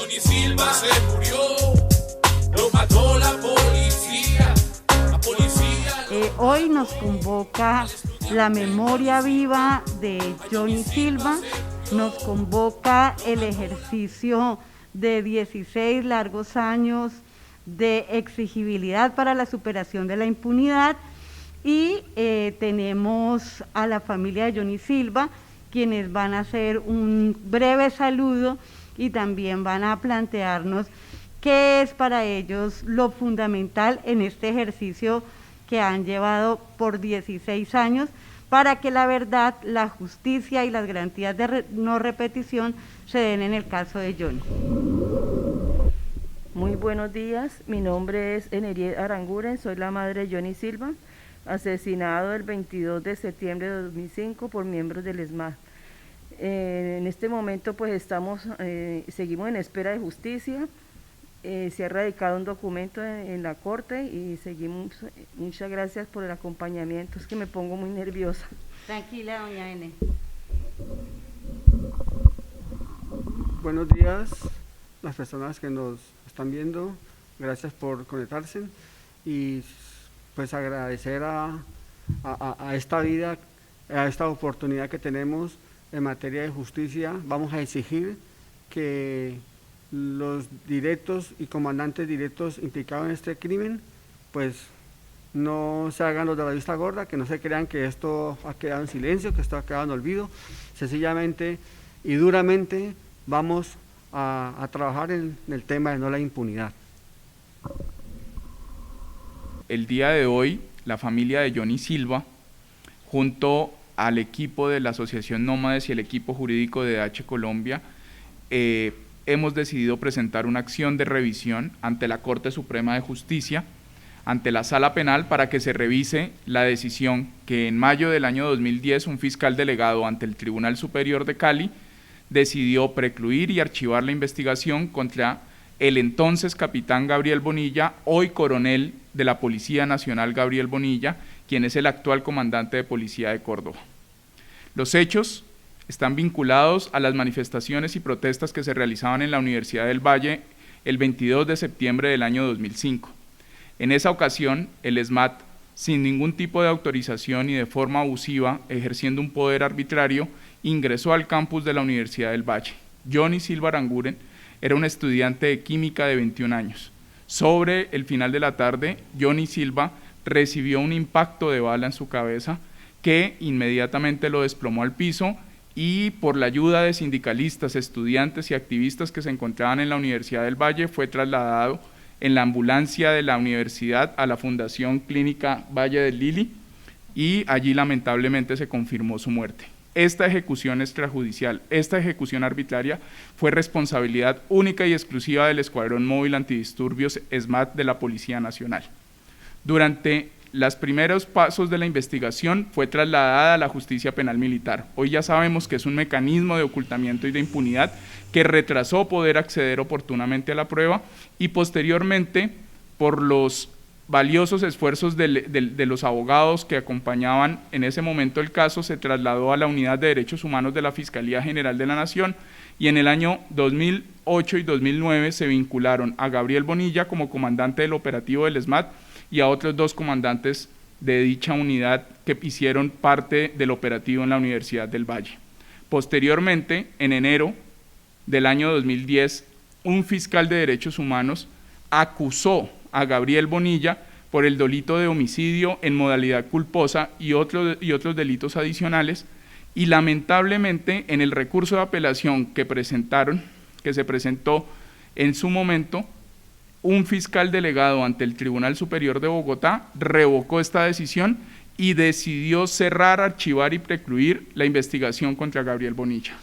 Johnny Silva se murió, lo mató la policía. Hoy nos convoca la memoria viva de Johnny Silva, nos convoca el ejercicio de 16 largos años de exigibilidad para la superación de la impunidad y tenemos a la familia de Johnny Silva, quienes van a hacer un breve saludo y también van a plantearnos qué es para ellos lo fundamental en este ejercicio que han llevado por 16 años para que la verdad, la justicia y las garantías de no repetición se den en el caso de Johnny. Muy buenos días, mi nombre es Eneriet Aranguren, soy la madre de Johnny Silva, asesinado el 22 de septiembre de 2005 por miembros del ESMAD. En este momento pues seguimos en espera de justicia. Se ha radicado un documento en la corte y seguimos. Muchas gracias por el acompañamiento, es que me pongo muy nerviosa. Tranquila, doña N. Buenos días, las personas que nos están viendo, gracias por conectarse y pues agradecer a esta vida, a esta oportunidad que tenemos en materia de justicia. Vamos a exigir que los directos y comandantes directos implicados en este crimen, pues no se hagan los de la vista gorda, que no se crean que esto ha quedado en silencio, que esto ha quedado en olvido. Sencillamente y duramente vamos a trabajar en el tema de no la impunidad. El día de hoy, la familia de Johnny Silva, junto al equipo de la Asociación Nómades y el equipo jurídico de H Colombia, hemos decidido presentar una acción de revisión ante la Corte Suprema de Justicia, ante la Sala Penal, para que se revise la decisión que en mayo del año 2010 un fiscal delegado ante el Tribunal Superior de Cali decidió precluir y archivar la investigación contra el entonces capitán Gabriel Bonilla, hoy coronel de la Policía Nacional Gabriel Bonilla, quien es el actual comandante de Policía de Córdoba. Los hechos están vinculados a las manifestaciones y protestas que se realizaban en la Universidad del Valle el 22 de septiembre del año 2005. En esa ocasión, el ESMAD, sin ningún tipo de autorización y de forma abusiva, ejerciendo un poder arbitrario, ingresó al campus de la Universidad del Valle. Johnny Silva Aranguren era un estudiante de química de 21 años. Sobre el final de la tarde, Johnny Silva recibió un impacto de bala en su cabeza que inmediatamente lo desplomó al piso, y por la ayuda de sindicalistas, estudiantes y activistas que se encontraban en la Universidad del Valle, fue trasladado en la ambulancia de la universidad a la Fundación Clínica Valle del Lili y allí lamentablemente se confirmó su muerte. Esta ejecución extrajudicial, esta ejecución arbitraria fue responsabilidad única y exclusiva del Escuadrón Móvil Antidisturbios ESMAD de la Policía Nacional. Durante los primeros pasos de la investigación fue trasladada a la justicia penal militar. Hoy ya sabemos que es un mecanismo de ocultamiento y de impunidad que retrasó poder acceder oportunamente a la prueba y posteriormente, por los valiosos esfuerzos de los abogados que acompañaban en ese momento el caso, se trasladó a la Unidad de Derechos Humanos de la Fiscalía General de la Nación y en el año 2008 y 2009 se vincularon a Gabriel Bonilla como comandante del operativo del ESMAD y a otros 2 comandantes de dicha unidad que hicieron parte del operativo en la Universidad del Valle. Posteriormente, en enero del año 2010, un fiscal de derechos humanos acusó a Gabriel Bonilla por el delito de homicidio en modalidad culposa y otros delitos adicionales, y lamentablemente en el recurso de apelación que se presentó en su momento, un fiscal delegado ante el Tribunal Superior de Bogotá revocó esta decisión y decidió cerrar, archivar y precluir la investigación contra Gabriel Bonilla.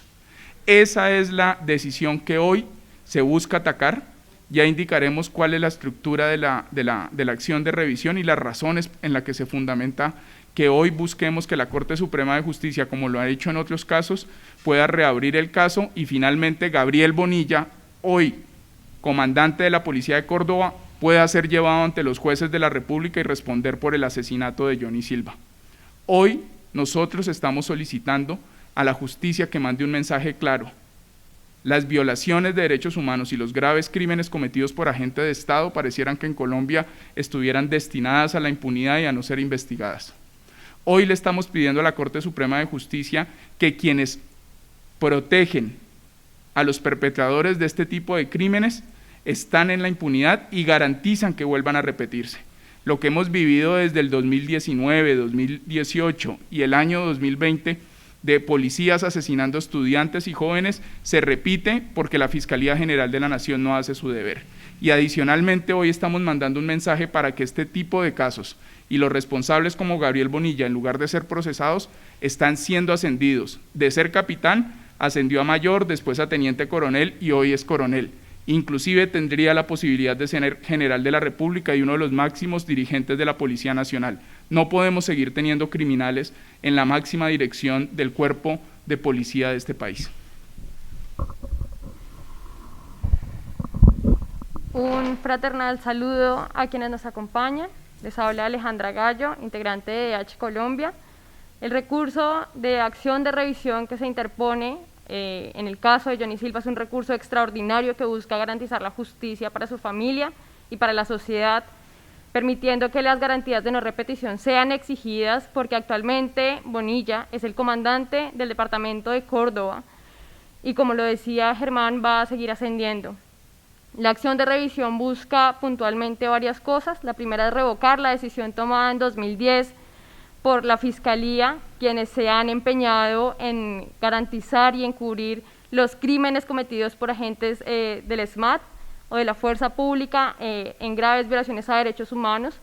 Esa es la decisión que hoy se busca atacar. Ya indicaremos cuál es la estructura de la acción de revisión y las razones en las que se fundamenta que hoy busquemos que la Corte Suprema de Justicia, como lo ha hecho en otros casos, pueda reabrir el caso y finalmente Gabriel Bonilla, hoy comandante de la Policía de Córdoba, pueda ser llevado ante los jueces de la República y responder por el asesinato de Johnny Silva. Hoy nosotros estamos solicitando a la justicia que mande un mensaje claro. las violaciones de derechos humanos y los graves crímenes cometidos por agentes de Estado parecieran que en Colombia estuvieran destinadas a la impunidad y a no ser investigadas. Hoy le estamos pidiendo a la Corte Suprema de Justicia que quienes protegen a los perpetradores de este tipo de crímenes están en la impunidad y garantizan que vuelvan a repetirse. Lo que hemos vivido desde el 2019, 2018 y el año 2020 de policías asesinando estudiantes y jóvenes se repite porque la Fiscalía General de la Nación no hace su deber. Y adicionalmente hoy estamos mandando un mensaje para que este tipo de casos y los responsables como Gabriel Bonilla, en lugar de ser procesados, están siendo ascendidos. De ser capitán, ascendió a mayor, después a teniente coronel y hoy es coronel. Inclusive tendría la posibilidad de ser general de la República y uno de los máximos dirigentes de la Policía Nacional. No podemos seguir teniendo criminales en la máxima dirección del cuerpo de policía de este país. Un fraternal saludo a quienes nos acompañan. Les habla Alejandra Gallo, integrante de DH Colombia. El recurso de acción de revisión que se interpone en el caso de Johnny Silva es un recurso extraordinario que busca garantizar la justicia para su familia y para la sociedad, permitiendo que las garantías de no repetición sean exigidas, porque actualmente Bonilla es el comandante del departamento de Córdoba y, como lo decía Germán, va a seguir ascendiendo. La acción de revisión busca puntualmente varias cosas. La primera es revocar la decisión tomada en 2010 por la Fiscalía, quienes se han empeñado en garantizar y encubrir los crímenes cometidos por agentes del SMAT o de la Fuerza Pública en graves violaciones a derechos humanos.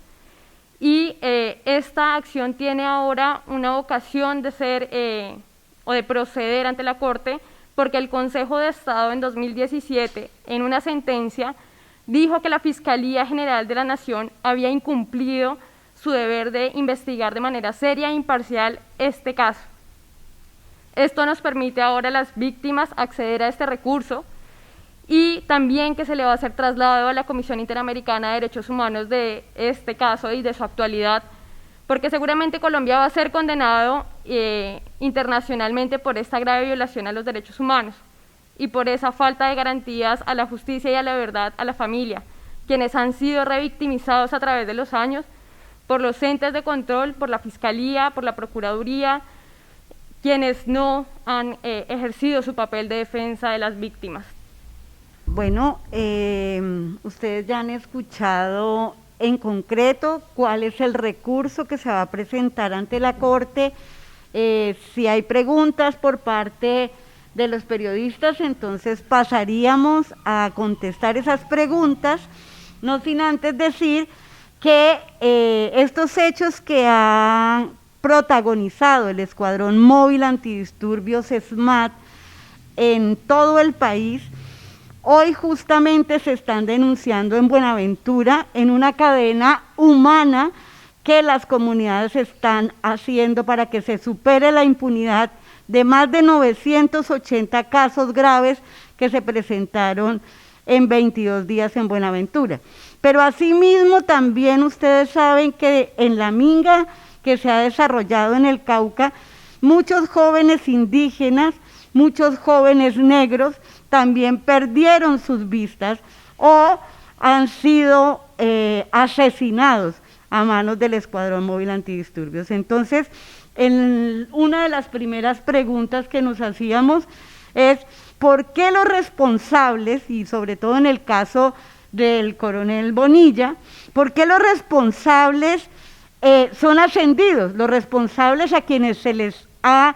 Y esta acción tiene ahora una vocación de ser o de proceder ante la Corte, porque el Consejo de Estado en 2017, en una sentencia, dijo que la Fiscalía General de la Nación había incumplido su deber de investigar de manera seria e imparcial este caso. Esto nos permite ahora a las víctimas acceder a este recurso y también que se le va a hacer traslado a la Comisión Interamericana de Derechos Humanos de este caso y de su actualidad, porque seguramente Colombia va a ser condenado internacionalmente por esta grave violación a los derechos humanos y por esa falta de garantías a la justicia y a la verdad a la familia, quienes han sido revictimizados a través de los años por los entes de control, por la Fiscalía, por la Procuraduría, quienes no han ejercido su papel de defensa de las víctimas. Bueno, ustedes ya han escuchado en concreto cuál es el recurso que se va a presentar ante la Corte. Si hay preguntas por parte de los periodistas, entonces pasaríamos a contestar esas preguntas, no sin antes decir que estos hechos que han protagonizado el Escuadrón Móvil Antidisturbios SMAT en todo el país, hoy justamente se están denunciando en Buenaventura, en una cadena humana que las comunidades están haciendo para que se supere la impunidad de más de 980 casos graves que se presentaron en 22 días en Buenaventura. Pero asimismo también ustedes saben que en la minga que se ha desarrollado en el Cauca, muchos jóvenes indígenas, muchos jóvenes negros también perdieron sus vistas o han sido asesinados a manos del Escuadrón Móvil Antidisturbios. Entonces, una de las primeras preguntas que nos hacíamos es ¿por qué los responsables, y sobre todo en el caso del coronel Bonilla, por qué los responsables son ascendidos, los responsables a quienes se les ha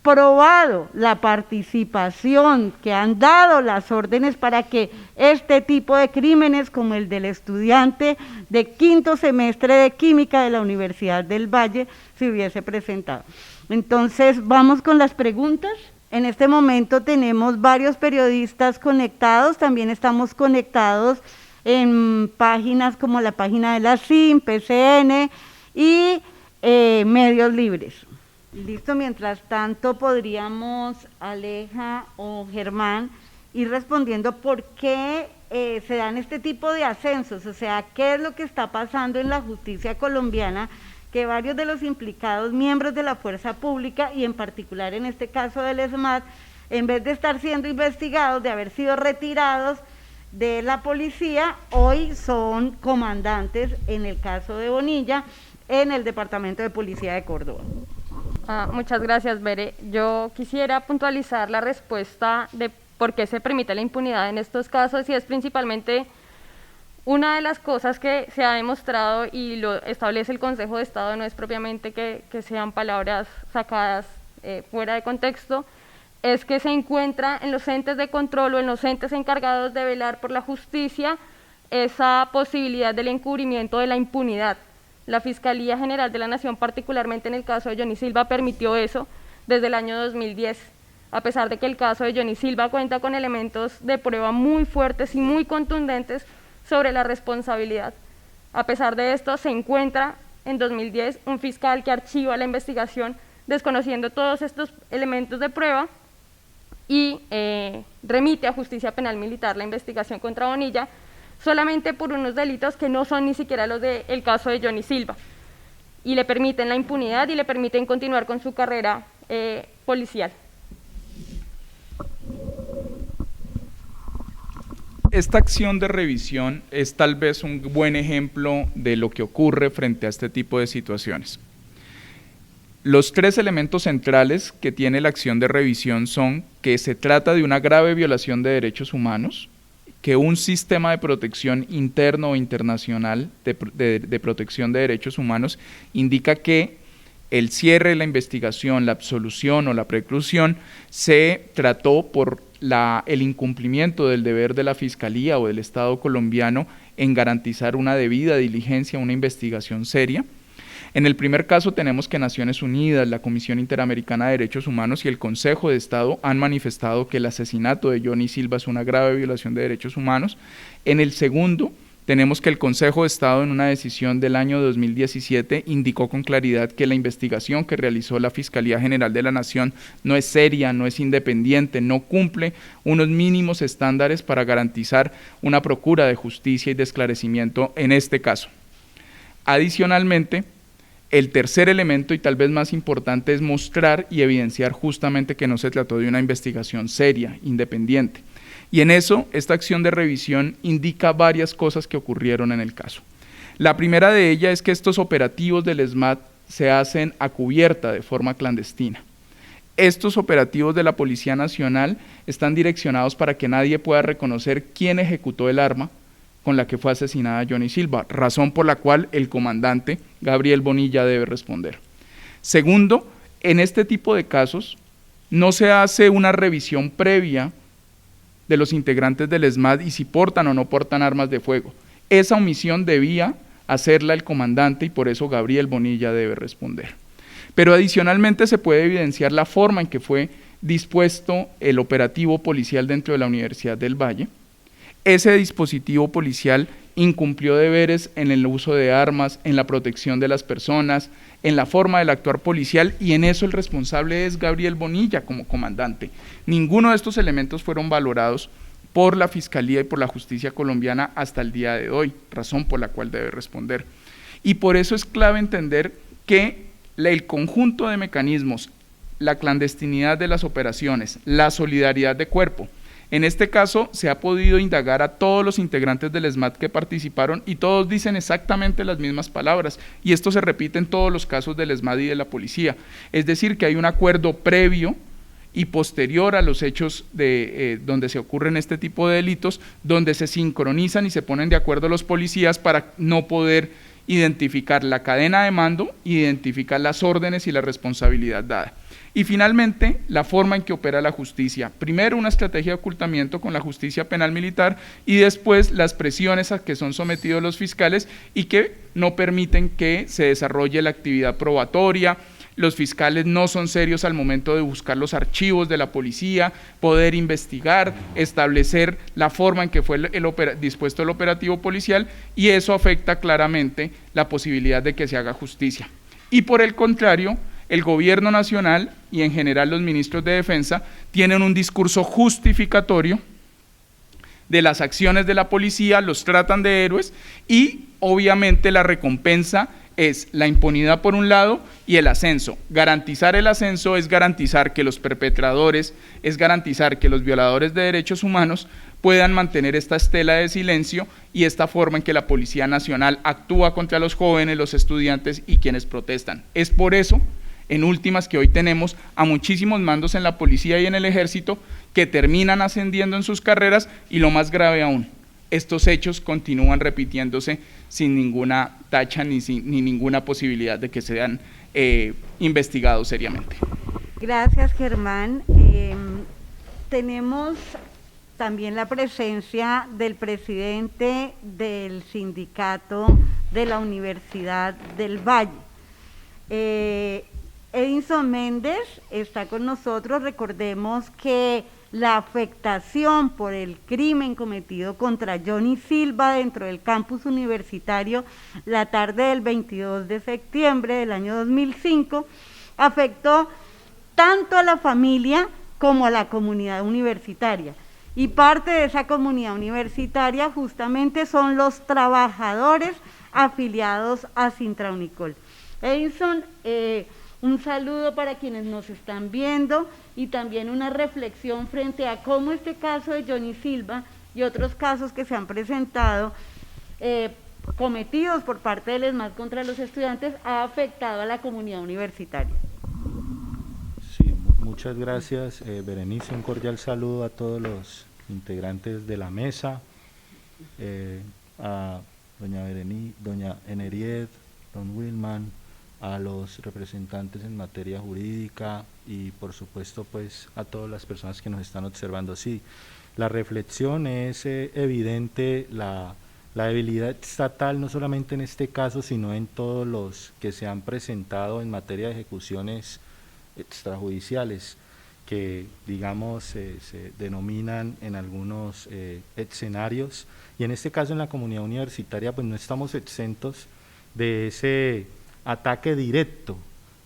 probado la participación, que han dado las órdenes para que este tipo de crímenes, como el del estudiante de quinto semestre de Química de la Universidad del Valle, se hubiese presentado? Entonces, vamos con las preguntas. En este momento tenemos varios periodistas conectados, también estamos conectados en páginas como la página de la CIM, PCN y Medios Libres. Listo, mientras tanto podríamos, Aleja o Germán, ir respondiendo por qué se dan este tipo de ascensos, o sea, qué es lo que está pasando en la justicia colombiana, que varios de los implicados miembros de la fuerza pública y en particular en este caso del SMAT en vez de estar siendo investigados, de haber sido retirados de la policía, hoy son comandantes, en el caso de Bonilla, en el Departamento de Policía de Córdoba. Muchas gracias, Bere. Yo quisiera puntualizar la respuesta de por qué se permite la impunidad en estos casos, y es principalmente una de las cosas que se ha demostrado y lo establece el Consejo de Estado, no es propiamente que sean palabras sacadas fuera de contexto, es que se encuentra en los entes de control o en los entes encargados de velar por la justicia esa posibilidad del encubrimiento de la impunidad. La Fiscalía General de la Nación, particularmente en el caso de Johnny Silva, permitió eso desde el año 2010, a pesar de que el caso de Johnny Silva cuenta con elementos de prueba muy fuertes y muy contundentes sobre la responsabilidad. A pesar de esto, se encuentra en 2010 un fiscal que archiva la investigación desconociendo todos estos elementos de prueba y remite a Justicia Penal Militar la investigación contra Bonilla solamente por unos delitos que no son ni siquiera los del caso de Johnny Silva, y le permiten la impunidad y le permiten continuar con su carrera policial. Esta acción de revisión es tal vez un buen ejemplo de lo que ocurre frente a este tipo de situaciones. Los tres elementos centrales que tiene la acción de revisión son que se trata de una grave violación de derechos humanos, que un sistema de protección interno o internacional de protección de derechos humanos indica que el cierre de la investigación, la absolución o la preclusión se trató por el incumplimiento del deber de la Fiscalía o del Estado colombiano en garantizar una debida diligencia, una investigación seria. En el primer caso tenemos que Naciones Unidas, la Comisión Interamericana de Derechos Humanos y el Consejo de Estado han manifestado que el asesinato de Johnny Silva es una grave violación de derechos humanos. En el segundo tenemos que el Consejo de Estado, en una decisión del año 2017, indicó con claridad que la investigación que realizó la Fiscalía General de la Nación no es seria, no es independiente, no cumple unos mínimos estándares para garantizar una procura de justicia y de esclarecimiento en este caso. Adicionalmente, el tercer elemento, y tal vez más importante, es mostrar y evidenciar justamente que no se trató de una investigación seria, independiente. Y en eso, esta acción de revisión indica varias cosas que ocurrieron en el caso. La primera de ellas es que estos operativos del SMAT se hacen a cubierta, de forma clandestina. Estos operativos de la Policía Nacional están direccionados para que nadie pueda reconocer quién ejecutó el arma con la que fue asesinada Johnny Silva, razón por la cual el comandante Gabriel Bonilla debe responder. Segundo, en este tipo de casos no se hace una revisión previa de los integrantes del SMAT y si portan o no portan armas de fuego. Esa omisión debía hacerla el comandante y por eso Gabriel Bonilla debe responder. Pero adicionalmente se puede evidenciar la forma en que fue dispuesto el operativo policial dentro de la Universidad del Valle. Ese dispositivo policial incumplió deberes en el uso de armas, en la protección de las personas, en la forma del actuar policial, y en eso el responsable es Gabriel Bonilla como comandante. Ninguno de estos elementos fueron valorados por la Fiscalía y por la justicia colombiana hasta el día de hoy, razón por la cual debe responder. Y por eso es clave entender que el conjunto de mecanismos, la clandestinidad de las operaciones, la solidaridad de cuerpo, en este caso se ha podido indagar a todos los integrantes del SMAT que participaron y todos dicen exactamente las mismas palabras, y esto se repite en todos los casos del SMAT y de la policía. Es decir, que hay un acuerdo previo y posterior a los hechos donde se ocurren este tipo de delitos, donde se sincronizan y se ponen de acuerdo los policías para no poder identificar la cadena de mando, identificar las órdenes y la responsabilidad dada. Y finalmente, la forma en que opera la justicia. Primero, una estrategia de ocultamiento con la Justicia Penal Militar y después las presiones a que son sometidos los fiscales y que no permiten que se desarrolle la actividad probatoria. Los fiscales no son serios al momento de buscar los archivos de la policía, poder investigar, establecer la forma en que fue dispuesto el operativo policial, y eso afecta claramente la posibilidad de que se haga justicia. Y por el contrario, el gobierno nacional y en general los ministros de defensa tienen un discurso justificatorio de las acciones de la policía, los tratan de héroes y obviamente la recompensa es la impunidad por un lado y el ascenso. Garantizar el ascenso es garantizar que los perpetradores, es garantizar que los violadores de derechos humanos puedan mantener esta estela de silencio y esta forma en que la Policía Nacional actúa contra los jóvenes, los estudiantes y quienes protestan. Es por eso, en últimas, que hoy tenemos a muchísimos mandos en la policía y en el ejército que terminan ascendiendo en sus carreras y, lo más grave aún, estos hechos continúan repitiéndose sin ninguna tacha ni ninguna posibilidad de que sean investigados seriamente. Gracias, Germán. Tenemos también la presencia del presidente del sindicato de la Universidad del Valle. Edinson Méndez está con nosotros. Recordemos que la afectación por el crimen cometido contra Johnny Silva dentro del campus universitario la tarde del 22 de septiembre del año 2005 afectó tanto a la familia como a la comunidad universitaria. Y parte de esa comunidad universitaria justamente son los trabajadores afiliados a Sintra Unicol. Edinson, un saludo para quienes nos están viendo y también una reflexión frente a cómo este caso de Johnny Silva y otros casos que se han presentado cometidos por parte del ESMAD contra los estudiantes ha afectado a la comunidad universitaria. Sí, muchas gracias, Berenice. Un cordial saludo a todos los integrantes de la mesa, a doña Eneriet, don Wilman, a los representantes en materia jurídica y por supuesto pues a todas las personas que nos están observando. Sí, la reflexión es evidente, la debilidad estatal no solamente en este caso sino en todos los que se han presentado en materia de ejecuciones extrajudiciales que digamos se denominan en algunos escenarios, y en este caso en la comunidad universitaria pues no estamos exentos de ese ataque directo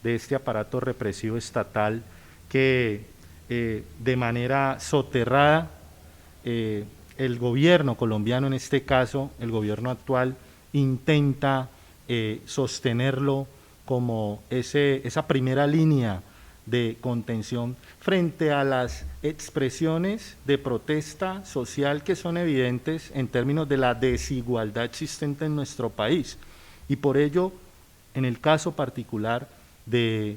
de este aparato represivo estatal que de manera soterrada el gobierno colombiano, en este caso el gobierno actual, intenta sostenerlo como esa primera línea de contención frente a las expresiones de protesta social que son evidentes en términos de la desigualdad existente en nuestro país. Y por ello, en el caso particular de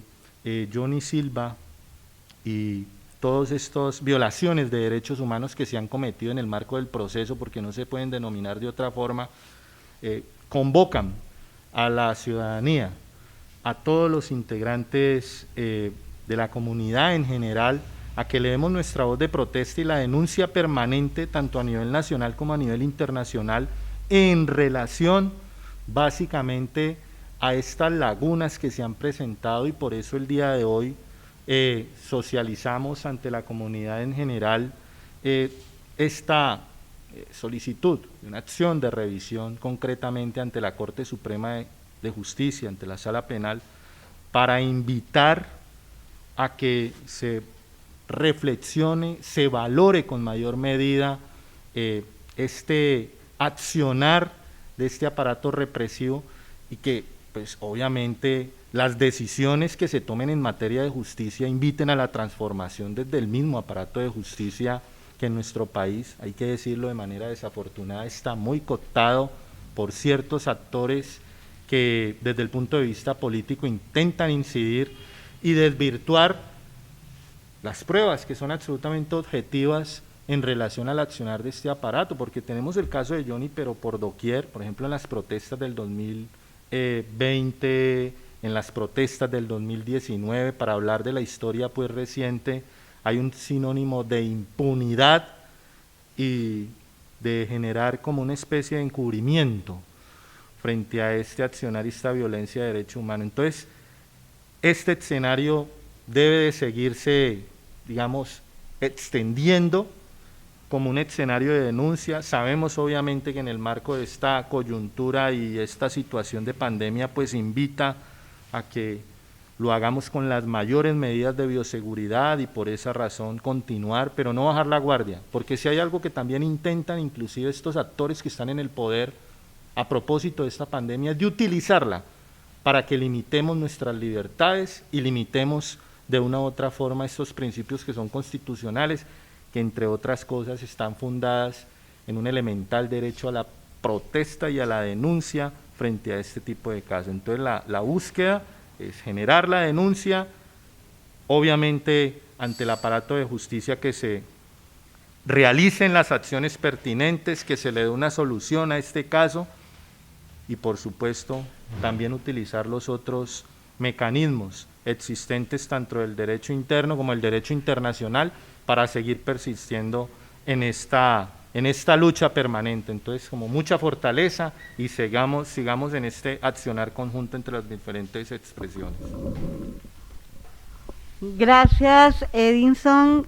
Johnny Silva y todas estas violaciones de derechos humanos que se han cometido en el marco del proceso, porque no se pueden denominar de otra forma, convocan a la ciudadanía, a todos los integrantes de la comunidad en general, a que le demos nuestra voz de protesta y la denuncia permanente, tanto a nivel nacional como a nivel internacional, en relación básicamente a estas lagunas que se han presentado, y por eso el día de hoy socializamos ante la comunidad en general esta solicitud de una acción de revisión concretamente ante la Corte Suprema de Justicia, ante la Sala Penal, para invitar a que se reflexione, se valore con mayor medida este accionar de este aparato represivo, y que pues obviamente las decisiones que se tomen en materia de justicia inviten a la transformación desde el mismo aparato de justicia, que en nuestro país, hay que decirlo de manera desafortunada, está muy cooptado por ciertos actores que desde el punto de vista político intentan incidir y desvirtuar las pruebas que son absolutamente objetivas en relación al accionar de este aparato, porque tenemos el caso de Johnny, pero por doquier, por ejemplo en las protestas del 2020, en las protestas del 2019, para hablar de la historia pues reciente, hay un sinónimo de impunidad y de generar como una especie de encubrimiento frente a este accionar y esta violencia de derecho humano. Entonces, este escenario debe de seguirse, digamos, extendiendo como un escenario de denuncia. Sabemos obviamente que en el marco de esta coyuntura y esta situación de pandemia, pues invita a que lo hagamos con las mayores medidas de bioseguridad y por esa razón continuar, pero no bajar la guardia, porque si hay algo que también intentan inclusive estos actores que están en el poder a propósito de esta pandemia, es de utilizarla para que limitemos nuestras libertades y limitemos de una u otra forma estos principios que son constitucionales, que entre otras cosas están fundadas en un elemental derecho a la protesta y a la denuncia frente a este tipo de casos. Entonces la búsqueda es generar la denuncia, obviamente ante el aparato de justicia que se realicen las acciones pertinentes, que se le dé una solución a este caso y por supuesto también utilizar los otros mecanismos existentes tanto del derecho interno como el derecho internacional para seguir persistiendo en esta lucha permanente. Entonces, como mucha fortaleza y sigamos en este accionar conjunto entre las diferentes expresiones. Gracias, Edinson.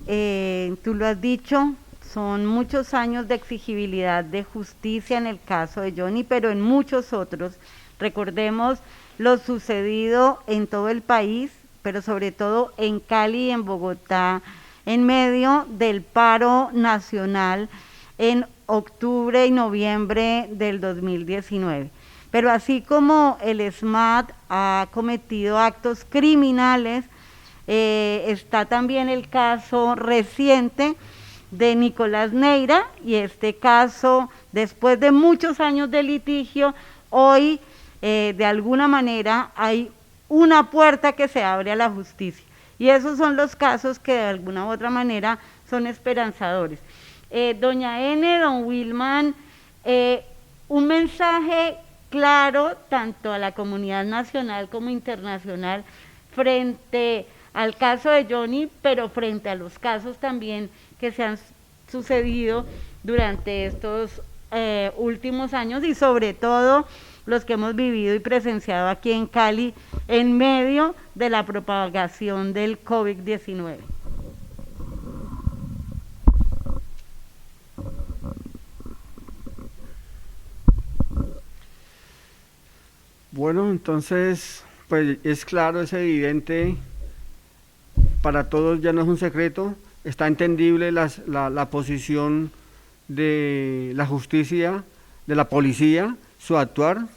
Tú lo has dicho, son muchos años de exigibilidad de justicia en el caso de Johnny, pero en muchos otros. Recordemos lo sucedido en todo el país, pero sobre todo en Cali y en Bogotá, en medio del paro nacional en octubre y noviembre del 2019. Pero así como el SMAT ha cometido actos criminales, está también el caso reciente de Nicolás Neira, y este caso, después de muchos años de litigio, hoy de alguna manera hay una puerta que se abre a la justicia, y esos son los casos que de alguna u otra manera son esperanzadores. Doña N., don Wilman, un mensaje claro tanto a la comunidad nacional como internacional frente al caso de Johnny, pero frente a los casos también que se han sucedido durante estos últimos años y sobre todo los que hemos vivido y presenciado aquí en Cali en medio de la propagación del COVID-19. Bueno, entonces, pues es claro, es evidente, para todos ya no es un secreto, está entendible la posición de la justicia, de la policía, su actuar.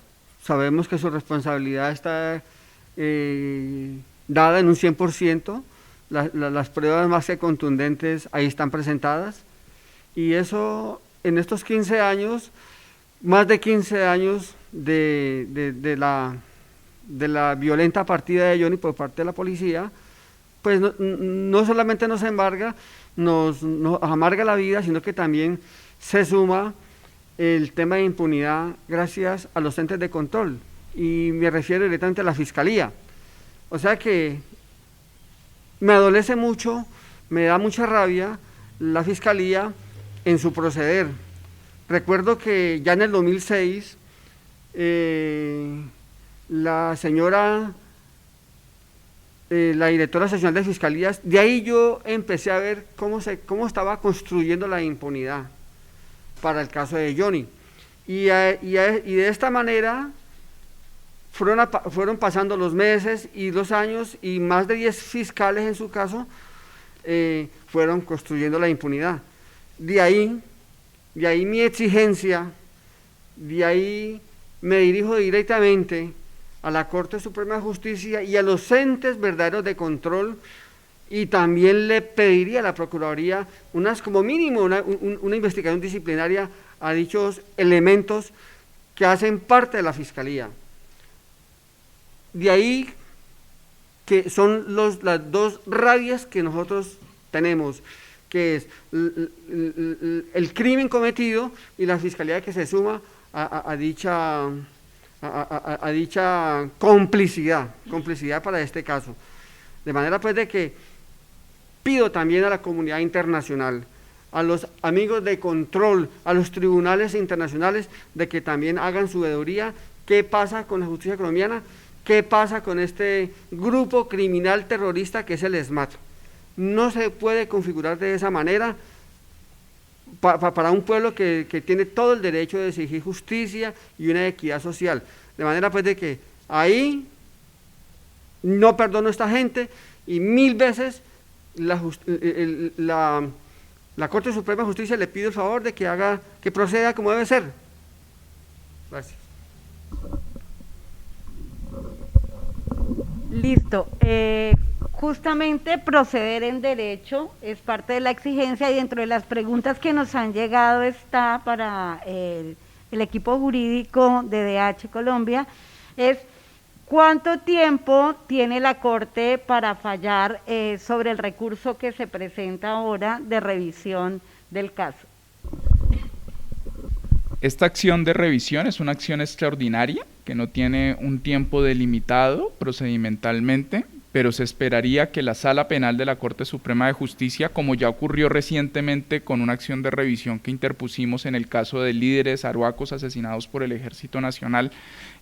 Sabemos que su responsabilidad está dada en un 100%, las pruebas más que contundentes ahí están presentadas, y eso en estos 15 años, más de 15 años de la violenta partida de Johnny por parte de la policía, pues no solamente nos embarga, nos amarga la vida, sino que también se suma el tema de impunidad gracias a los entes de control, y me refiero directamente a la Fiscalía. O sea que me adolece mucho, me da mucha rabia la Fiscalía en su proceder. Recuerdo que ya en el 2006, la señora, la directora seccional de Fiscalías, de ahí yo empecé a ver cómo estaba construyendo la impunidad para el caso de Johnny. Y de esta manera fueron pasando los meses y los años, y más de 10 fiscales en su caso fueron construyendo la impunidad. De ahí mi exigencia, de ahí me dirijo directamente a la Corte Suprema de Justicia y a los entes verdaderos de control, y también le pediría a la Procuraduría como mínimo una investigación disciplinaria a dichos elementos que hacen parte de la Fiscalía. De ahí que son las dos radias que nosotros tenemos, que es el crimen cometido y la Fiscalía que se suma a dicha complicidad para este caso. De manera pues de que pido también a la comunidad internacional, a los amigos de control, a los tribunales internacionales, de que también hagan su veeduría. ¿Qué pasa con la justicia colombiana? ¿Qué pasa con este grupo criminal terrorista que es el SMAT? No se puede configurar de esa manera para un pueblo que tiene todo el derecho de exigir justicia y una equidad social. De manera pues de que ahí no perdono a esta gente, y 1000 veces la Corte Suprema de Justicia le pido el favor de que proceda como debe ser. Gracias. Listo. Justamente proceder en derecho es parte de la exigencia y dentro de las preguntas que nos han llegado está para el equipo jurídico de DH Colombia es ¿cuánto tiempo tiene la Corte para fallar sobre el recurso que se presenta ahora de revisión del caso? Esta acción de revisión es una acción extraordinaria que no tiene un tiempo delimitado procedimentalmente, pero se esperaría que la Sala Penal de la Corte Suprema de Justicia, como ya ocurrió recientemente con una acción de revisión que interpusimos en el caso de líderes arhuacos asesinados por el Ejército Nacional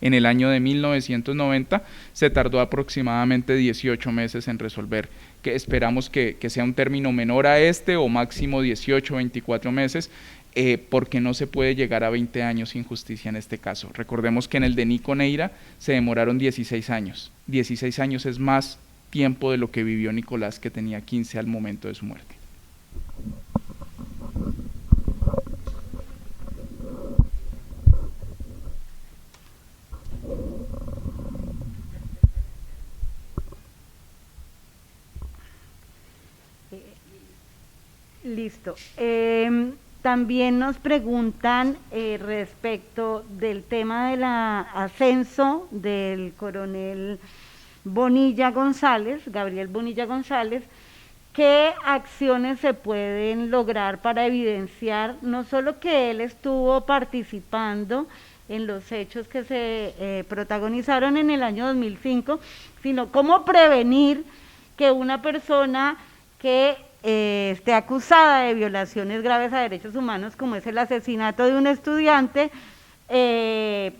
en el año de 1990, se tardó aproximadamente 18 meses en resolver, que esperamos que sea un término menor a este o máximo 18 o 24 meses, porque no se puede llegar a 20 años sin justicia en este caso. Recordemos que en el de Nico Neira se demoraron 16 años. 16 años es más tiempo de lo que vivió Nicolás, que tenía 15 al momento de su muerte. Listo. También nos preguntan respecto del tema del ascenso del coronel Bonilla González, Gabriel Bonilla González, ¿qué acciones se pueden lograr para evidenciar no solo que él estuvo participando en los hechos que se protagonizaron en el año 2005, sino cómo prevenir que una persona que esté acusada de violaciones graves a derechos humanos, como es el asesinato de un estudiante,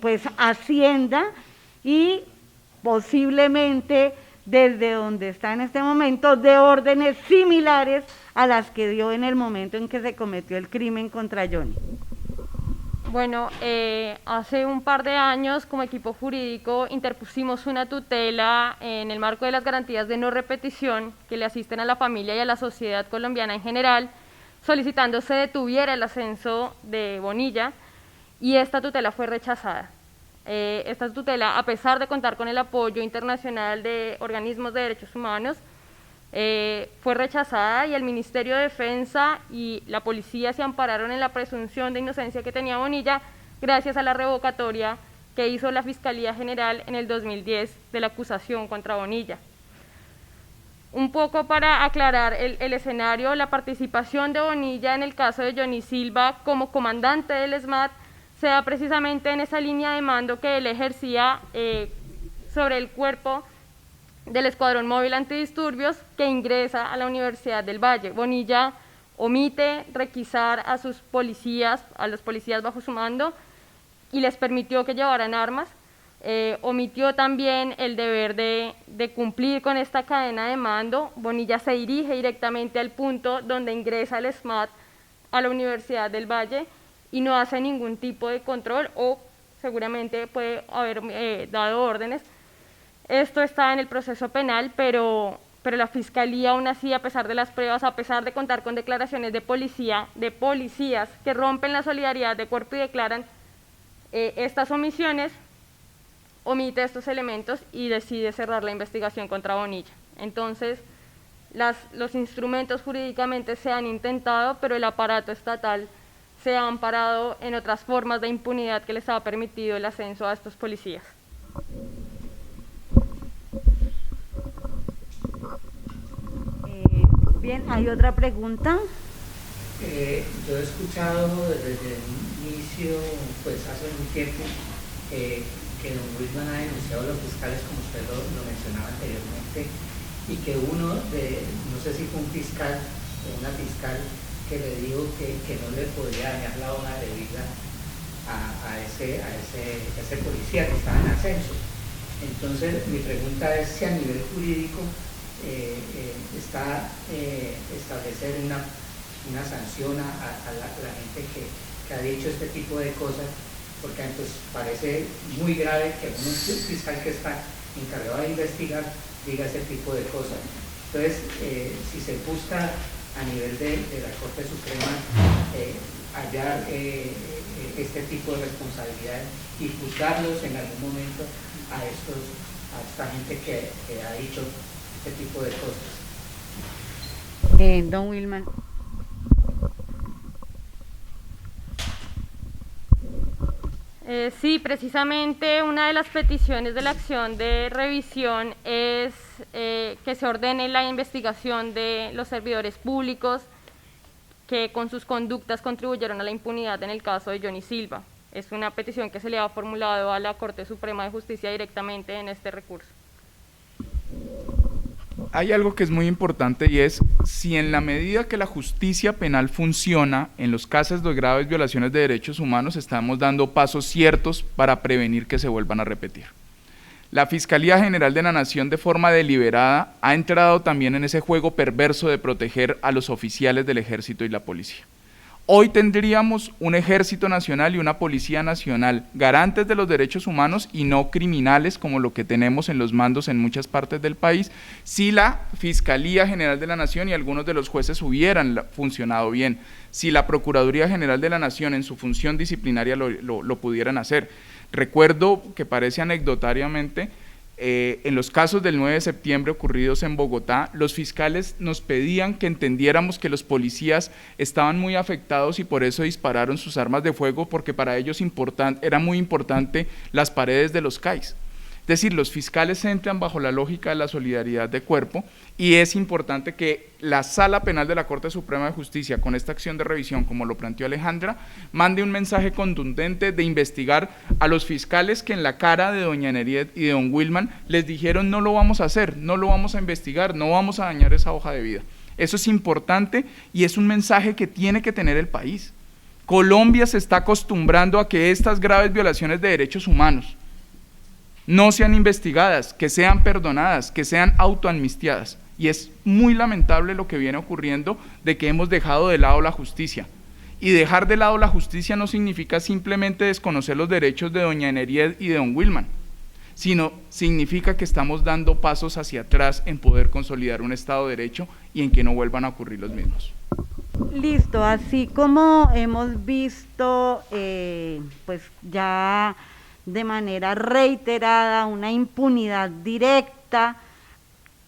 pues ascienda y posiblemente desde donde está en este momento de órdenes similares a las que dio en el momento en que se cometió el crimen contra Johnny. Bueno, hace un par de años como equipo jurídico interpusimos una tutela en el marco de las garantías de no repetición que le asisten a la familia y a la sociedad colombiana en general, solicitando se detuviera el ascenso de Bonilla, y esta tutela fue rechazada. Esta tutela, a pesar de contar con el apoyo internacional de organismos de derechos humanos, fue rechazada, y el Ministerio de Defensa y la policía se ampararon en la presunción de inocencia que tenía Bonilla gracias a la revocatoria que hizo la Fiscalía General en el 2010 de la acusación contra Bonilla. Un poco para aclarar el escenario, la participación de Bonilla en el caso de Johnny Silva como comandante del ESMAD se da precisamente en esa línea de mando que él ejercía sobre el cuerpo del Escuadrón Móvil Antidisturbios que ingresa a la Universidad del Valle. Bonilla omite requisar a sus policías, a los policías bajo su mando, y les permitió que llevaran armas. Omitió también el deber de cumplir con esta cadena de mando. Bonilla se dirige directamente al punto donde ingresa el SMAT a la Universidad del Valle y no hace ningún tipo de control, o seguramente puede haber dado órdenes. Esto está en el proceso penal, pero la Fiscalía aún así, a pesar de las pruebas, a pesar de contar con declaraciones de policías que rompen la solidaridad de cuerpo y declaran estas omisiones, omite estos elementos y decide cerrar la investigación contra Bonilla. Entonces, los instrumentos jurídicamente se han intentado, pero el aparato estatal se ha amparado en otras formas de impunidad que les ha permitido el ascenso a estos policías. Bien, ¿hay otra pregunta? Yo he escuchado desde el inicio, pues hace un tiempo, que don Wilman ha denunciado a los fiscales, como usted lo mencionaba anteriormente, y que uno de, no sé si fue un fiscal o una fiscal, que le dijo que no le podía dañar la hoja de vida a ese policía que estaba en ascenso. Entonces, mi pregunta es si a nivel jurídico está establecer una sanción a la gente que ha dicho este tipo de cosas, porque pues parece muy grave que un fiscal que está encargado de investigar diga ese tipo de cosas. Entonces, si se busca a nivel de la Corte Suprema hallar este tipo de responsabilidades y juzgarlos en algún momento a esta gente que ha dicho este tipo de cosas. Don Wilman. Sí, precisamente una de las peticiones de la acción de revisión es que se ordene la investigación de los servidores públicos que con sus conductas contribuyeron a la impunidad en el caso de Johnny Silva. Es una petición que se le ha formulado a la Corte Suprema de Justicia directamente en este recurso. Hay algo que es muy importante y es, si en la medida que la justicia penal funciona en los casos de graves violaciones de derechos humanos, estamos dando pasos ciertos para prevenir que se vuelvan a repetir. La Fiscalía General de la Nación, de forma deliberada, ha entrado también en ese juego perverso de proteger a los oficiales del Ejército y la Policía. Hoy tendríamos un Ejército Nacional y una Policía Nacional garantes de los derechos humanos y no criminales como lo que tenemos en los mandos en muchas partes del país, si la Fiscalía General de la Nación y algunos de los jueces hubieran funcionado bien, si la Procuraduría General de la Nación en su función disciplinaria lo pudieran hacer. Recuerdo que parece anecdotariamente, en los casos del 9 de septiembre ocurridos en Bogotá, los fiscales nos pedían que entendiéramos que los policías estaban muy afectados y por eso dispararon sus armas de fuego, porque para ellos era muy importante las paredes de los CAIs. Es decir, los fiscales entran bajo la lógica de la solidaridad de cuerpo y es importante que la Sala Penal de la Corte Suprema de Justicia, con esta acción de revisión, como lo planteó Alejandra, mande un mensaje contundente de investigar a los fiscales que en la cara de doña Neriet y de don Wilman les dijeron no lo vamos a hacer, no lo vamos a investigar, no vamos a dañar esa hoja de vida. Eso es importante y es un mensaje que tiene que tener el país. Colombia se está acostumbrando a que estas graves violaciones de derechos humanos no sean investigadas, que sean perdonadas, que sean autoamnistiadas. Y es muy lamentable lo que viene ocurriendo de que hemos dejado de lado la justicia. Y dejar de lado la justicia no significa simplemente desconocer los derechos de doña Neriet y de don Wilman, sino significa que estamos dando pasos hacia atrás en poder consolidar un Estado de Derecho y en que no vuelvan a ocurrir los mismos. Listo, así como hemos visto, pues ya de manera reiterada una impunidad directa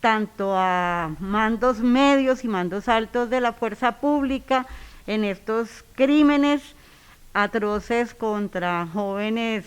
tanto a mandos medios y mandos altos de la fuerza pública en estos crímenes atroces contra jóvenes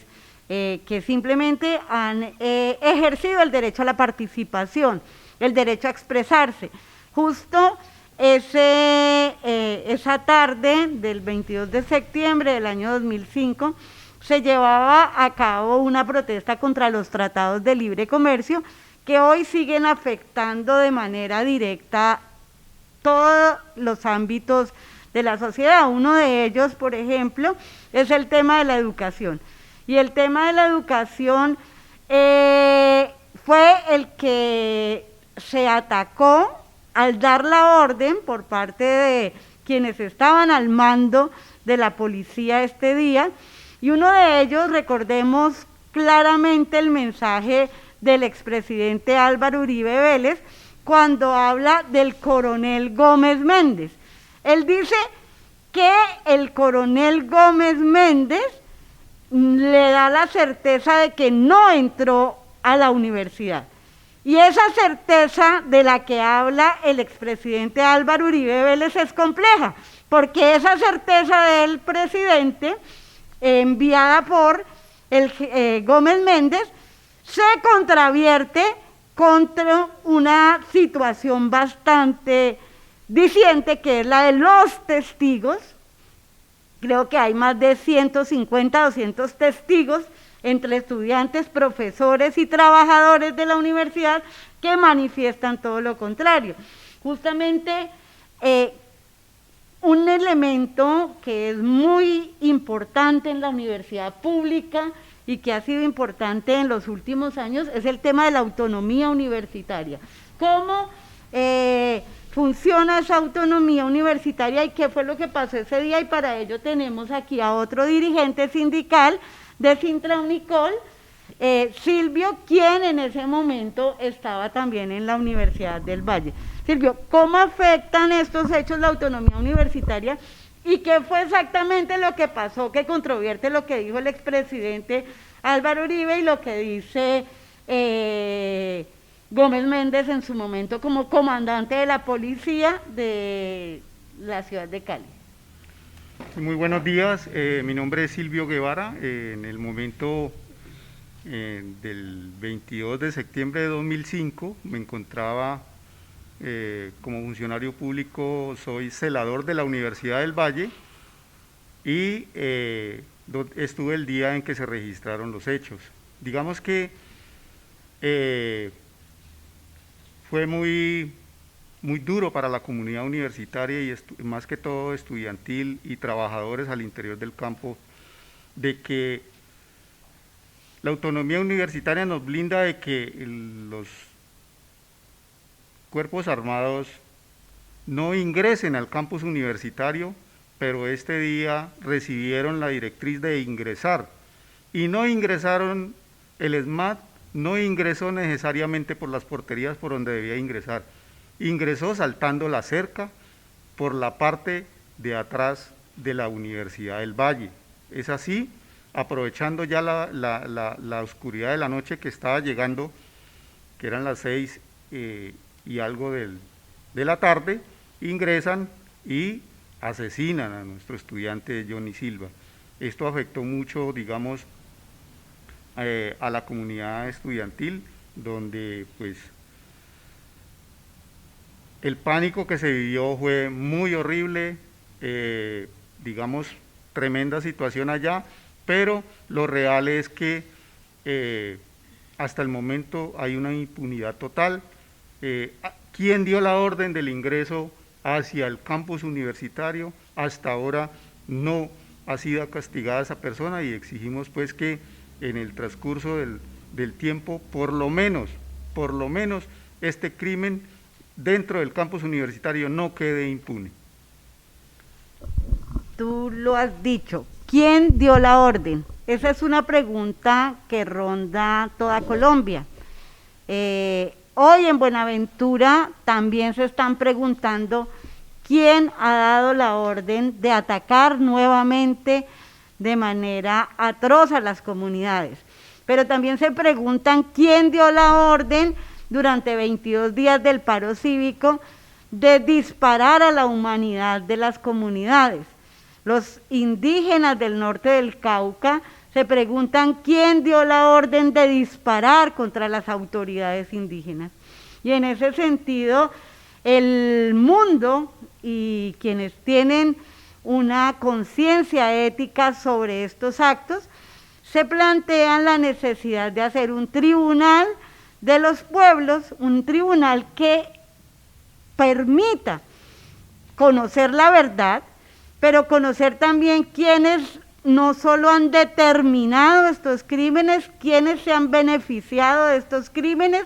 que simplemente han ejercido el derecho a la participación, el derecho a expresarse. Justo esa tarde del 22 de septiembre del año 2005, se llevaba a cabo una protesta contra los tratados de libre comercio que hoy siguen afectando de manera directa todos los ámbitos de la sociedad. Uno de ellos, por ejemplo, es el tema de la educación. Y el tema de la educación fue el que se atacó al dar la orden por parte de quienes estaban al mando de la policía este día. Y uno de ellos, recordemos claramente el mensaje del expresidente Álvaro Uribe Vélez cuando habla del coronel Gómez Méndez. Él dice que el coronel Gómez Méndez le da la certeza de que no entró a la universidad. Y esa certeza de la que habla el expresidente Álvaro Uribe Vélez es compleja, porque esa certeza del presidente enviada por el Gómez Méndez se contravierte contra una situación bastante diciente, que es la de los testigos. Creo que hay más de 150, 200 testigos entre estudiantes, profesores y trabajadores de la universidad que manifiestan todo lo contrario. Justamente un elemento que es muy importante en la universidad pública y que ha sido importante en los últimos años es el tema de la autonomía universitaria. ¿Cómo funciona esa autonomía universitaria y qué fue lo que pasó ese día? Y para ello tenemos aquí a otro dirigente sindical de Sintraunicol, Silvio, quien en ese momento estaba también en la Universidad del Valle. Silvio, ¿cómo afectan estos hechos la autonomía universitaria y qué fue exactamente lo que pasó que controvierte lo que dijo el expresidente Álvaro Uribe y lo que dice Gómez Méndez en su momento como comandante de la policía de la ciudad de Cali. Muy buenos días, mi nombre es Silvio Guevara. En el momento del 22 de septiembre de 2005 me encontraba como funcionario público, soy celador de la Universidad del Valle y estuve el día en que se registraron los hechos. Digamos que fue muy duro para la comunidad universitaria y más que todo estudiantil y trabajadores al interior del campo, de que la autonomía universitaria nos blinda de que los cuerpos armados no ingresen al campus universitario, pero este día recibieron la directriz de ingresar y no ingresaron. El ESMAD no ingresó necesariamente por las porterías por donde debía ingresar, ingresó saltando la cerca por la parte de atrás de la Universidad del Valle. Es así, aprovechando ya la oscuridad de la noche que estaba llegando, que eran las 6 y algo de la tarde, ingresan y asesinan a nuestro estudiante Johnny Silva. Esto afectó mucho, digamos, a la comunidad estudiantil, donde pues el pánico que se vivió fue muy horrible, digamos, tremenda situación allá, pero lo real es que hasta el momento hay una impunidad total. ¿Quién dio la orden del ingreso hacia el campus universitario? Hasta ahora no ha sido castigada esa persona y exigimos pues que en el transcurso del tiempo, por lo menos, este crimen dentro del campus universitario no quede impune. Tú lo has dicho, ¿quién dio la orden? Esa es una pregunta que ronda toda Colombia. Hoy en Buenaventura también se están preguntando quién ha dado la orden de atacar nuevamente de manera atroz a las comunidades, pero también se preguntan quién dio la orden durante 22 días del paro cívico de disparar a la humanidad de las comunidades. Los indígenas del norte del Cauca se preguntan quién dio la orden de disparar contra las autoridades indígenas. Y en ese sentido, el mundo y quienes tienen una conciencia ética sobre estos actos, se plantean la necesidad de hacer un tribunal de los pueblos, un tribunal que permita conocer la verdad, pero conocer también quiénes no solo han determinado estos crímenes, quiénes se han beneficiado de estos crímenes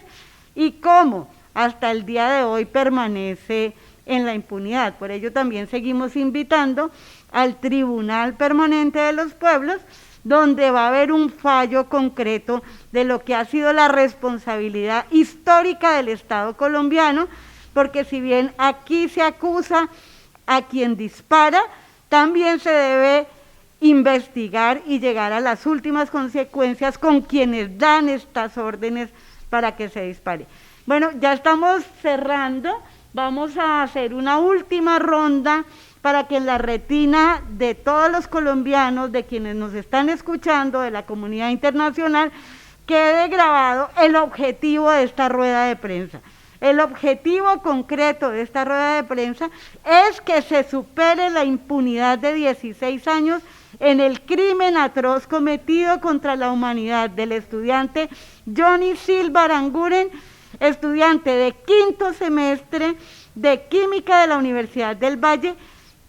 y cómo hasta el día de hoy permanece en la impunidad. Por ello también seguimos invitando al Tribunal Permanente de los Pueblos, donde va a haber un fallo concreto de lo que ha sido la responsabilidad histórica del Estado colombiano, porque si bien aquí se acusa a quien dispara, también se debe investigar y llegar a las últimas consecuencias con quienes dan estas órdenes para que se dispare. Bueno, ya estamos cerrando. Vamos a hacer una última ronda para que en la retina de todos los colombianos, de quienes nos están escuchando, de la comunidad internacional, quede grabado el objetivo de esta rueda de prensa. El objetivo concreto de esta rueda de prensa es que se supere la impunidad de 16 años en el crimen atroz cometido contra la humanidad del estudiante Johnny Silva Aranguren, estudiante de 5º semestre de Química de la Universidad del Valle,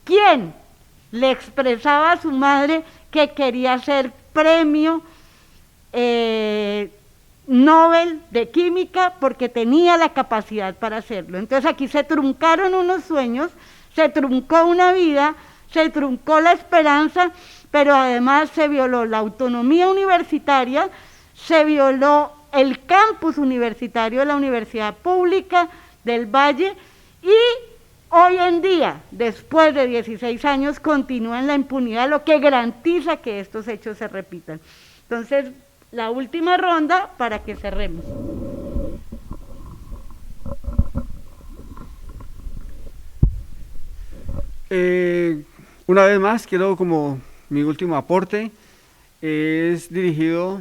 quien le expresaba a su madre que quería ser premio Nobel de Química porque tenía la capacidad para hacerlo. Entonces aquí se truncaron unos sueños, se truncó una vida, se truncó la esperanza, pero además se violó la autonomía universitaria, se violó el campus universitario de la Universidad Pública del Valle y hoy en día, después de 16 años, continúa en la impunidad, lo que garantiza que estos hechos se repitan. Entonces, la última ronda para que cerremos. Una vez más, quiero como mi último aporte, es dirigido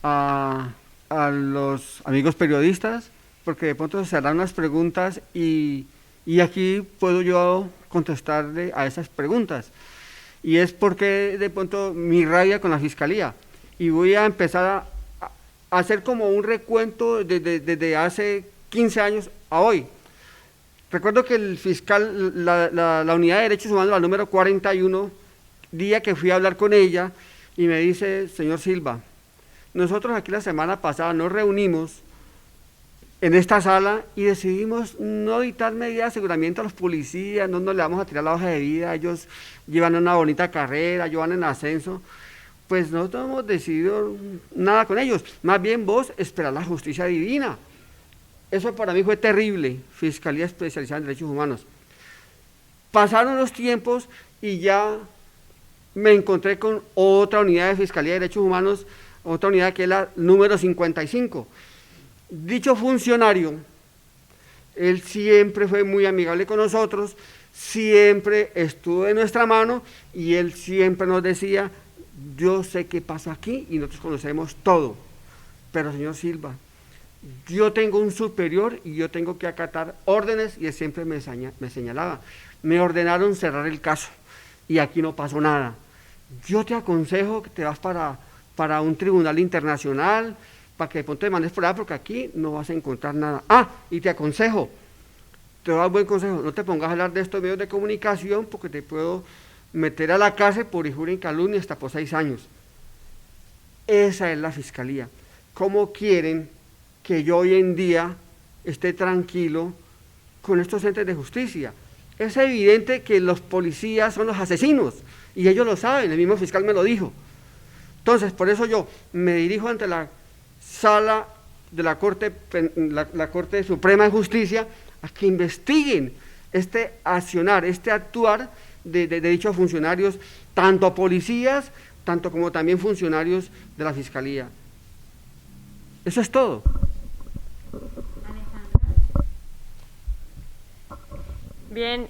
a los amigos periodistas, porque de pronto se harán unas preguntas y aquí puedo yo contestarle a esas preguntas. Y es porque de pronto mi rabia con la Fiscalía. Y voy a empezar a hacer como un recuento desde hace 15 años a hoy. Recuerdo que el fiscal, la Unidad de Derechos Humanos, la número 41, día que fui a hablar con ella, y me dice: señor Silva, nosotros aquí la semana pasada nos reunimos en esta sala y decidimos no dictar medidas de aseguramiento a los policías, no nos le vamos a tirar la hoja de vida, ellos llevan una bonita carrera, ellos van en ascenso, pues nosotros no hemos decidido nada con ellos, más bien vos esperás la justicia divina. Eso para mí fue terrible, Fiscalía Especializada en Derechos Humanos. Pasaron los tiempos y ya me encontré con otra unidad de Fiscalía de Derechos Humanos, otra unidad que es la número 55. Dicho funcionario, él siempre fue muy amigable con nosotros, siempre estuvo de nuestra mano y él siempre nos decía: yo sé qué pasa aquí y nosotros conocemos todo, pero señor Silva, yo tengo un superior y yo tengo que acatar órdenes, y él siempre me señalaba: me ordenaron cerrar el caso y aquí no pasó nada, yo te aconsejo que te vas para un tribunal internacional, para que de pronto te mandes por allá, porque aquí no vas a encontrar nada. Y te aconsejo, te doy un buen consejo, no te pongas a hablar de estos medios de comunicación, porque te puedo meter a la cárcel por injuria y calumnia hasta por 6 años. Esa es la Fiscalía. ¿Cómo quieren que yo hoy en día esté tranquilo con estos entes de justicia? Es evidente que los policías son los asesinos, y ellos lo saben, el mismo fiscal me lo dijo. Entonces, por eso yo me dirijo ante la sala de la Corte Suprema de Justicia a que investiguen este accionar, este actuar de dichos funcionarios, tanto policías, tanto como también funcionarios de la Fiscalía. Eso es todo. Bien,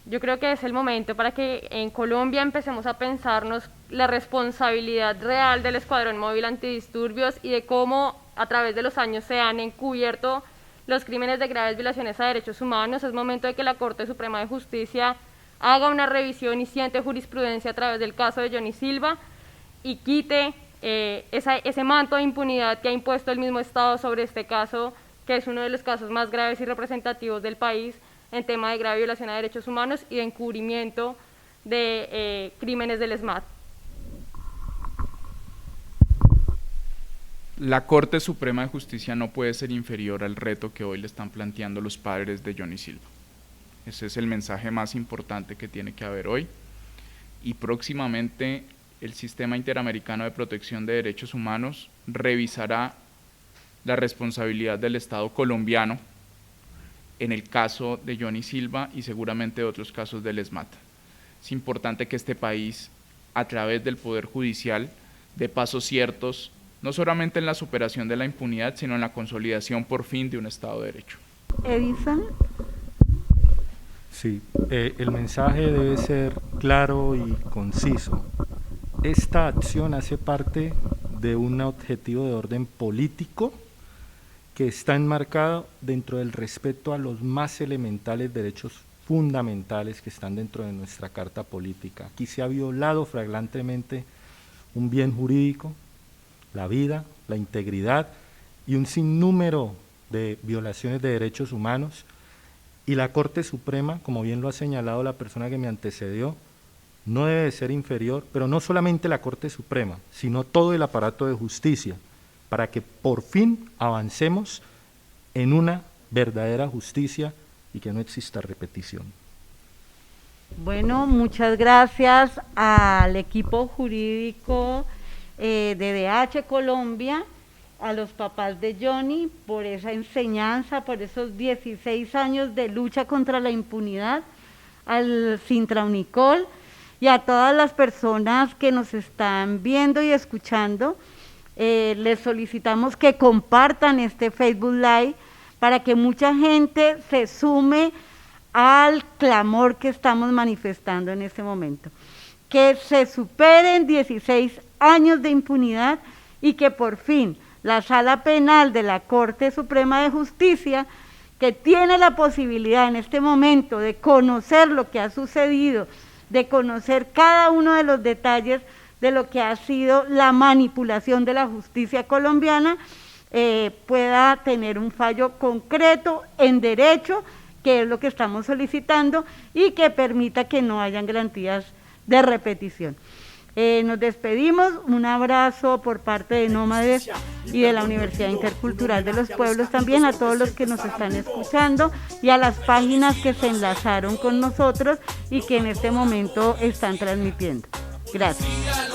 yo creo que es el momento para que en Colombia empecemos a pensarnos la responsabilidad real del Escuadrón Móvil Antidisturbios y de cómo a través de los años se han encubierto los crímenes de graves violaciones a derechos humanos. Es momento de que la Corte Suprema de Justicia haga una revisión y siente jurisprudencia a través del caso de Johnny Silva y quite ese manto de impunidad que ha impuesto el mismo Estado sobre este caso, que es uno de los casos más graves y representativos del país en tema de grave violación a derechos humanos y de encubrimiento de crímenes del ESMAD. La Corte Suprema de Justicia no puede ser inferior al reto que hoy le están planteando los padres de Johnny Silva. Ese es el mensaje más importante que tiene que haber hoy, y próximamente el Sistema Interamericano de Protección de Derechos Humanos revisará la responsabilidad del Estado colombiano en el caso de Johnny Silva y seguramente otros casos del ESMAD. Es importante que este país, a través del Poder Judicial, dé pasos ciertos, no solamente en la superación de la impunidad, sino en la consolidación por fin de un Estado de Derecho. Edison. Sí, el mensaje debe ser claro y conciso. Esta acción hace parte de un objetivo de orden político que está enmarcado dentro del respeto a los más elementales derechos fundamentales que están dentro de nuestra Carta Política. Aquí se ha violado flagrantemente un bien jurídico, la vida, la integridad y un sinnúmero de violaciones de derechos humanos, y la Corte Suprema, como bien lo ha señalado la persona que me antecedió, no debe ser inferior, pero no solamente la Corte Suprema, sino todo el aparato de justicia, para que por fin avancemos en una verdadera justicia y que no exista repetición. Bueno, muchas gracias al equipo jurídico de DH Colombia, a los papás de Johnny por esa enseñanza, por esos 16 años de lucha contra la impunidad, al Sintraunicol y a todas las personas que nos están viendo y escuchando. les solicitamos que compartan este Facebook Live para que mucha gente se sume al clamor que estamos manifestando en este momento. Que se superen 16 años de impunidad y que por fin la Sala Penal de la Corte Suprema de Justicia, que tiene la posibilidad en este momento de conocer lo que ha sucedido, de conocer cada uno de los detalles de lo que ha sido la manipulación de la justicia colombiana, pueda tener un fallo concreto en derecho, que es lo que estamos solicitando, y que permita que no hayan garantías de repetición. Nos despedimos, un abrazo por parte de Nómades y de la Universidad Intercultural de los Pueblos, también a todos los que nos están escuchando y a las páginas que se enlazaron con nosotros y que en este momento están transmitiendo. Gracias.